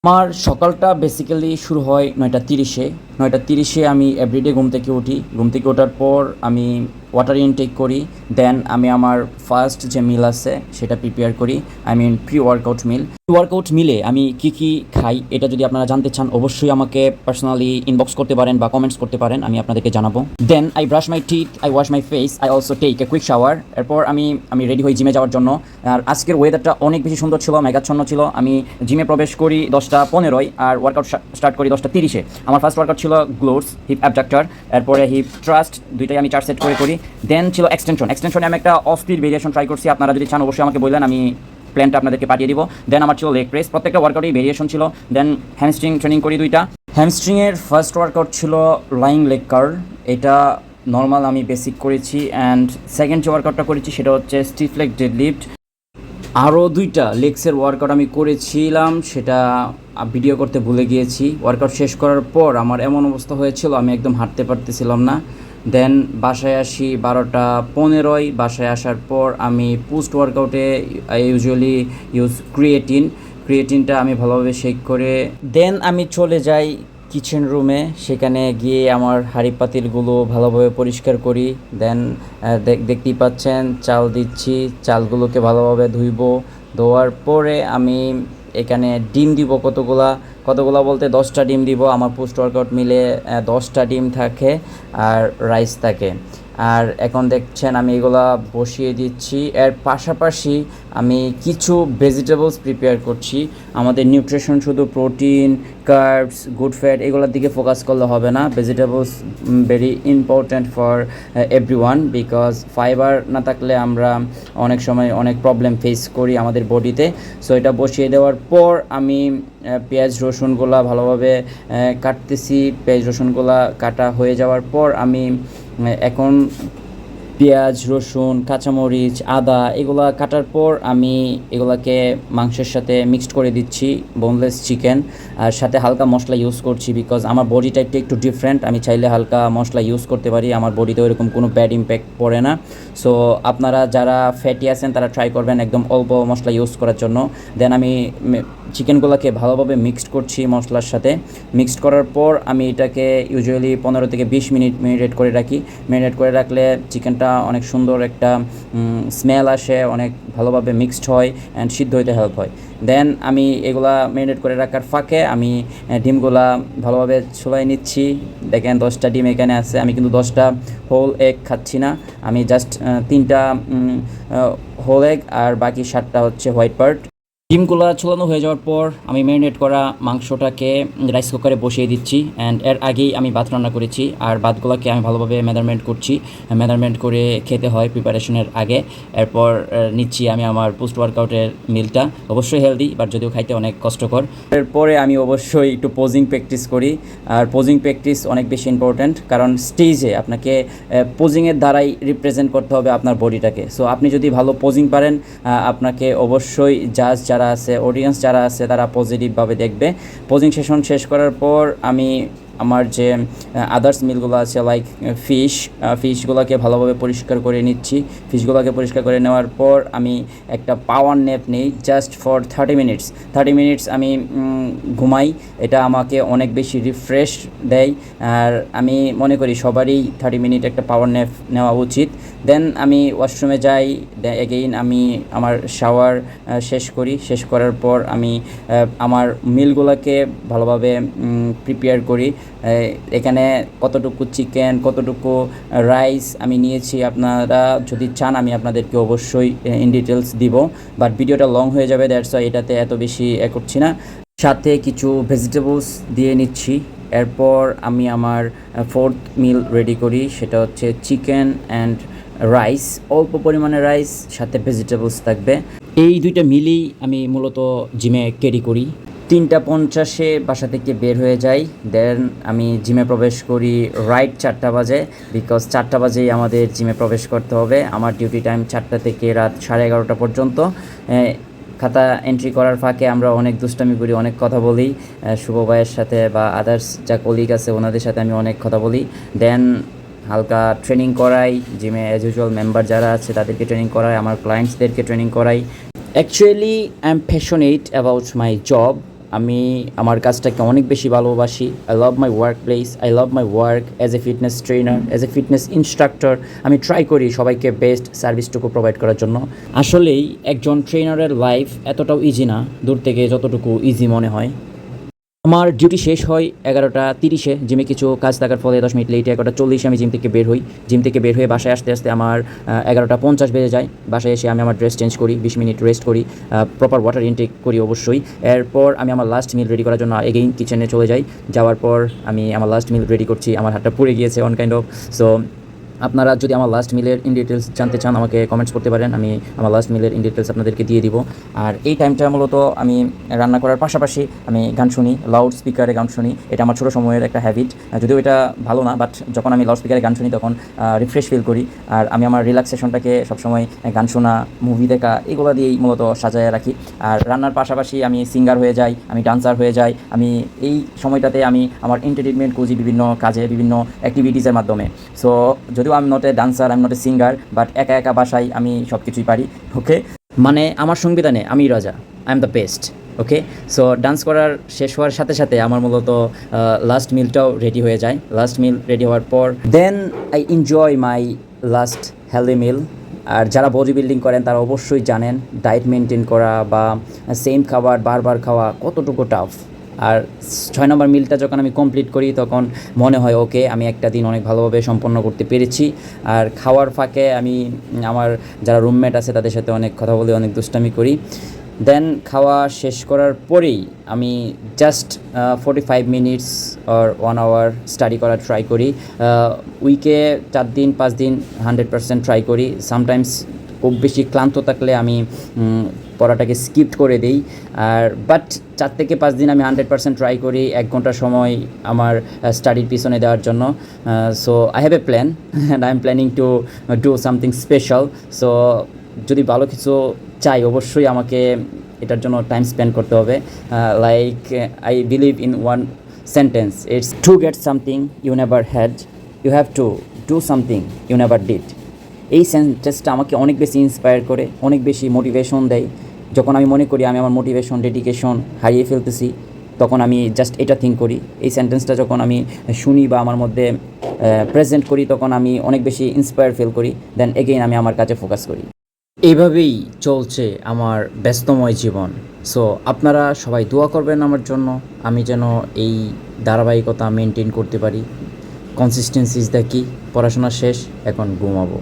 আমার সকালটা বেসিক্যালি শুরু হয় 9:30-এ। 9:30-এ আমি এভরিডে ঘুম থেকে উঠি। ঘুম থেকে ওঠার পর আমি ওয়াটার ইনটেক করি। দেন আমি আমার ফার্স্ট যে মিল আছে সেটা প্রিপেয়ার করি। I mean pre workout meal. Pre workout মিলে আমি কী খাই এটা যদি আপনারা জানতে চান অবশ্যই আমাকে পার্সোনালি ইনবক্স করতে পারেন বা কমেন্টস করতে পারেন, আমি আপনাদেরকে জানাবো। Then I brush my teeth, I wash my face, I also take a quick shower. এরপর আমি রেডি হই জিমে যাওয়ার জন্য। আর আজকের ওয়েদারটা অনেক বেশি সুন্দর ছিল, মেঘাচ্ছন্ন ছিল। আমি জিমে প্রবেশ করি 10:15 আর ওয়ার্কআউট স্টার্ট করি 10:30-এ। আমার ফার্স্ট ওয়ার্কআউট ছিল গ্লোটস, হিপ অ্যাবডাক্টর, এরপরে হিপ ট্রাস্ট, দুইটাই আমি 4 সেট করি। দেন ছিল এক্সটেনশনে আমি একটা অফ স্পিড ভেরিয়েশন ট্রাই করছি। আপনারা যদি চান অবশ্যই আমাকে বললেন, আমি প্ল্যানটা আপনাদেরকে পাঠিয়ে দিব। দেন আমার ছিল লেগ প্রেস, প্রত্যেকটা ওয়ার্কআউটেই ভেরিয়েশন ছিল। দেন হ্যামস্ট্রিং ট্রেনিং করি 2টা। হ্যামস্ট্রিংয়ের ফার্স্ট ওয়ার্কআউট ছিল লাইং লেগ কার্ল, এটা নর্মাল আমি বেসিক করেছি। অ্যান্ড সেকেন্ড যে ওয়ার্কআউটটা করেছি সেটা হচ্ছে স্টিফ লেগ ডেডলিফট। আরও 2টা লেগসের ওয়ার্কআউট আমি করেছিলাম, সেটা ভিডিও করতে ভুলে গিয়েছি। ওয়ার্কআউট শেষ করার পর আমার এমন অবস্থা হয়েছিল আমি একদম হাঁটতে পারতেছিলাম না। দেন বাসায় আসি 12:15। বাসায় আসার পর আমি পোস্ট ওয়ার্কআউটে ইউজুয়ালি ইউজ ক্রিয়েটিনটা আমি ভালোভাবে শেক করে দেন আমি চলে যাই কিচেন রুমে। সেখানে গিয়ে আমার হাঁড়ি পাতিলগুলো ভালোভাবে পরিষ্কার করি। দেন দেখতেই পাচ্ছেন চাল দিচ্ছি, চালগুলোকে ভালোভাবে ধোয়ার পরে আমি এখানে ডিম দিব কতগুলা বলতে 10টা ডিম দিব। আমার পোস্ট ওয়ার্কআউট মিলে 10টা ডিম থাকে আর রাইস থাকে। আর এখন দেখছেন আমি এগুলা বসিয়ে দিচ্ছি। এর পাশাপাশি আমি কিছু ভেজিটেবলস প্রিপেয়ার করছি। আমাদের নিউট্রিশন শুধু প্রোটিন, কার্বস, গুড ফ্যাট এগুলোর দিকে ফোকাস করলে হবে না। Vegetables very important for everyone, because fibre না থাকলে আমরা অনেক সময় অনেক প্রবলেম ফেস করি আমাদের বডিতে। সো এটা বসিয়ে দেওয়ার পর আমি পেঁয়াজ রসুনগুলা ভালোভাবে কাটতেছি। পেঁয়াজ রসুনগুলা কাটা হয়ে যাওয়ার পর আমি এখন পেঁয়াজ, রসুন, কাঁচামরিচ, আদা এগুলা কাটার পর আমি এগুলাকে মাংসের সাথে মিক্সড করে দিচ্ছি, বোনলেস চিকেন। আর সাথে হালকা মশলা ইউজ করছি, বিকজ আমার বডি টাইপটা একটু ডিফারেন্ট। আমি চাইলে হালকা মশলা ইউজ করতে পারি, আমার বডিতে ওইরকম কোনো ব্যাড ইম্প্যাক্ট পড়ে না। সো আপনারা যারা ফ্যাটি আছেন তারা ট্রাই করবেন একদম অল্প মশলা ইউজ করার জন্য। দেন আমি চিকেনগুলোকে ভালোভাবে মিক্সড করছি মশলার সাথে। মিক্সড করার পর আমি এটাকে ইউজুয়ালি 15 থেকে 20 মিনিট ম্যারিনেট করে রাখি। ম্যারিনেট করে রাখলে চিকেনটা অনেক সুন্দর একটা স্মেল আসে, অনেক ভালোভাবে মিক্সড হয় অ্যান্ড সিদ্ধ হইতে হেল্প হয়। দেন আমি এগুলা ম্যারিনেট করে রাখার ফাঁকে আমি ডিমগুলা ভালোভাবে ছুলাই নিচ্ছি। দেখেন 10টা ডিম এখানে আছে। আমি কিন্তু 10টা হোল এগ খাচ্ছি না, আমি জাস্ট 3টা হোল এগ আর বাকি 7টা হচ্ছে হোয়াইট পার্ট। ডিমগুলো ছোলানো হয়ে যাওয়ার পর আমি ম্যারিনেট করা মাংসটাকে রাইস কুকারে বসিয়ে দিচ্ছি। অ্যান্ড এর আগেই আমি ভাত রান্না করেছি, আর ভাতগুলোকে আমি ভালোভাবে মেজারমেন্ট করছি। মেজারমেন্ট করে খেতে হয় প্রিপারেশনের আগে। এরপর নিচ্ছি আমি আমার পোস্ট ওয়ার্কআউটের মিলটা, অবশ্যই হেলদি বাট যদিও খাইতে অনেক কষ্টকর। এরপরে আমি অবশ্যই একটু পোজিং প্র্যাকটিস করি। আর পোজিং প্র্যাকটিস অনেক বেশি ইম্পর্ট্যান্ট, কারণ স্টেজে আপনাকে পোজিংয়ের দ্বারাই রিপ্রেজেন্ট করতে হবে আপনার বডিটাকে। সো আপনি যদি ভালো পোজিং পারেন, আপনাকে অবশ্যই যারা আছে, অডিয়েন্স যারা আছে তারা পজিটিভভাবে দেখবে। পোজিং সেশন শেষ করার পর আমি আমার যে আদার্স মিলগুলো আছে লাইক ফিশগুলোকে ভালোভাবে পরিষ্কার করে নিচ্ছি। ফিশগুলোকে পরিষ্কার করে নেওয়ার পর আমি একটা পাওয়ার ন্যাপ নিই জাস্ট ফর 30 মিনিটস আমি ঘুমাই। এটা আমাকে অনেক বেশি রিফ্রেশ দেয়, আর আমি মনে করি সবারই 30 মিনিট একটা পাওয়ার ন্যাপ নেওয়া উচিত। দেন আমি ওয়াশরুমে যাই। এগেইন আমি আমার শাওয়ার শেষ করার পর আমি আমার মিলগুলোকে ভালোভাবে প্রিপেয়ার করি। এখানে কতটুকু চিকেন, কতটুকু রাইস আমি নিয়েছি, আপনারা যদি চান আমি আপনাদেরকে অবশ্যই ইন ডিটেলস দিব, বাট ভিডিওটা লং হয়ে যাবে, দ্যাটস ওয়াই এটাতে এত বেশি করছি না। সাথে কিছু ভেজিটেবলস দিয়ে নিচ্ছি। এরপর আমি আমার 4th মিল রেডি করি, সেটা হচ্ছে চিকেন অ্যান্ড রাইস, অল্প পরিমাণে রাইস, সাথে ভেজিটেবলস থাকবে। এই 2টা মিলই আমি মূলত জিমে ক্যারি করি। 3:50-এ বাসা থেকে বের হয়ে যাই। দেন আমি জিমে প্রবেশ করি রাইট 4টা বাজে, বিকজ 4টা বাজেই আমাদের জিমে প্রবেশ করতে হবে। আমার ডিউটি টাইম 4টা থেকে রাত 11:30 পর্যন্ত। খাতা এন্ট্রি করার ফাঁকে আমরা অনেক দুষ্টামি করি, অনেক কথা বলি শুভ ভাইয়ের সাথে বা আদার্স যা কলিগ আছে ওনাদের সাথে আমি অনেক কথা বলি। দেন হালকা ট্রেনিং করাই জিমে, অ্যাজ ইউজুয়াল মেম্বার যারা আছে তাদেরকে ট্রেনিং করাই, আমার ক্লায়েন্টসদেরকে ট্রেনিং করাই। Actually I am passionate about my job. আমি আমার কাজটাকে অনেক বেশি ভালোবাসি। I love my work place, I love my work as a fitness trainer, as a fitness instructor. আমি ট্রাই করি সবাইকে বেস্ট সার্ভিসটুকু প্রোভাইড করার জন্য। আসলেই একজন ট্রেনারের লাইফ এতটাও ইজি না দূর থেকে যতটুকু ইজি মনে হয়। আমার ডিউটি শেষ হয় 11টা 30-এ। জিমে কিছু কাজ থাকার ফলে 10 মিনিট লেটে 11টা 40-এ আমি জিম থেকে বের হই। জিম থেকে বের হয়ে বাসায় আসতে আসতে আমার 11টা 50 বেজে যায়। বাসায় এসে আমি আমার ড্রেস চেঞ্জ করি, 20 মিনিট রেস্ট করি, প্রপার ওয়াটার ইনটেক করি অবশ্যই। এরপর আমি আমার লাস্ট মিল রেডি করার জন্য এগেইন কিচেনে চলে যাই। যাওয়ার পর আমি আমার লাস্ট মিল রেডি করছি। আমার হাতটা পুড়ে গিয়েছে অন কাইন্ড অফ। সো আপনারা যদি আমার লাস্ট মিলের ইন ডিটেলস জানতে চান আমাকে কমেন্টস করতে পারেন, আমি আমার লাস্ট মিলের ইন ডিটেলস আপনাদেরকে দিয়ে দিব। আর এই টাইমটা মূলত আমি রান্না করার পাশাপাশি আমি গান শুনি, লাউড স্পিকারে গান শুনি। এটা আমার ছোটো সময়ের একটা হ্যাবিট, যদিও এটা ভালো না, বাট যখন আমি লাউড স্পিকারে গান শুনি তখন রিফ্রেশ ফিল করি। আর আমি আমার রিল্যাক্সেশনটাকে সবসময় গান শোনা, মুভি দেখা এগুলো দিয়েই মূলত সাজায় রাখি। আর রান্নার পাশাপাশি আমি সিঙ্গার হয়ে যাই, আমি ডান্সার হয়ে যাই। আমি এই সময়টাতে আমি আমার এন্টারটেনমেন্ট খুঁজি বিভিন্ন কাজে, বিভিন্ন অ্যাক্টিভিটিসের মাধ্যমে। সো যদিও আমি নট এ ডান্সার, আমি নট এ সিঙ্গার, বাট একা একা বাসায় আমি সব কিছুই পারি। ওকে, মানে আমার সংবিধানে আমি রাজা, I am the best. Okay, so dance করার শেষ হওয়ার সাথে সাথে আমার মূলত লাস্ট মিলটাও রেডি হয়ে যায়। লাস্ট মিল রেডি হওয়ার পর then I enjoy my last healthy meal. আর যারা বডি বিল্ডিং করেন তারা অবশ্যই জানেন ডায়েট মেনটেন করা বা সেম খাবার বারবার খাওয়া কতটুকু টাফ। আর 6 নম্বর মিলটা যখন আমি কমপ্লিট করি তখন মনে হয় ওকে আমি একটা দিন অনেক ভালোভাবে সম্পন্ন করতে পেরেছি। আর খাওয়ার ফাঁকে আমি আমার যারা রুমমেট আছে তাদের সাথে অনেক কথা বলে, অনেক দুষ্টামি করি। দেন খাওয়া শেষ করার পরেই আমি just 45 minutes or 1 hour study করার ট্রাই করি। উইকে 4 দিন 5 দিন 100% ট্রাই করি। সামটাইমস খুব বেশি ক্লান্ত থাকলে আমি পড়াটাকে স্কিপ করে দিই। আর বাট 4 থেকে 5 দিন আমি 100% ট্রাই করি 1 ঘন্টা সময় আমার স্টাডির পিছনে দেওয়ার জন্য। So I have a plan and I am planning to do something special. So যদি ভালো কিছু চাই অবশ্যই আমাকে এটার জন্য টাইম স্পেন্ড করতে হবে। Like I believe in one sentence, it's to get something you never had, you have to do something you never did. এই সেন্টেন্সটা আমাকে অনেক বেশি ইন্সপায়ার করে, অনেক বেশি মোটিভেশন দেয়। যখন আমি মনে করি আমি আমার মোটিভেশন ডেডিকেশন হারিয়ে ফেলতেছি তখন আমি জাস্ট এটা থিঙ্ক করি। এই সেন্টেন্সটা যখন আমি শুনি বা আমার মধ্যে প্রেজেন্ট করি তখন আমি অনেক বেশি ইন্সপায়ার ফিল করি। দেন এগেইন আমি আমার কাজে ফোকাস করি। এইভাবেই চলছে আমার ব্যস্তময় জীবন। সো আপনারা সবাই দোয়া করবেন আমার জন্য, আমি যেন এই ধারাবাহিকতা মেনটেন করতে পারি। কনসিস্টেন্সি ইজ দ্য কি। পড়াশোনা শেষ, এখন ঘুমাবো।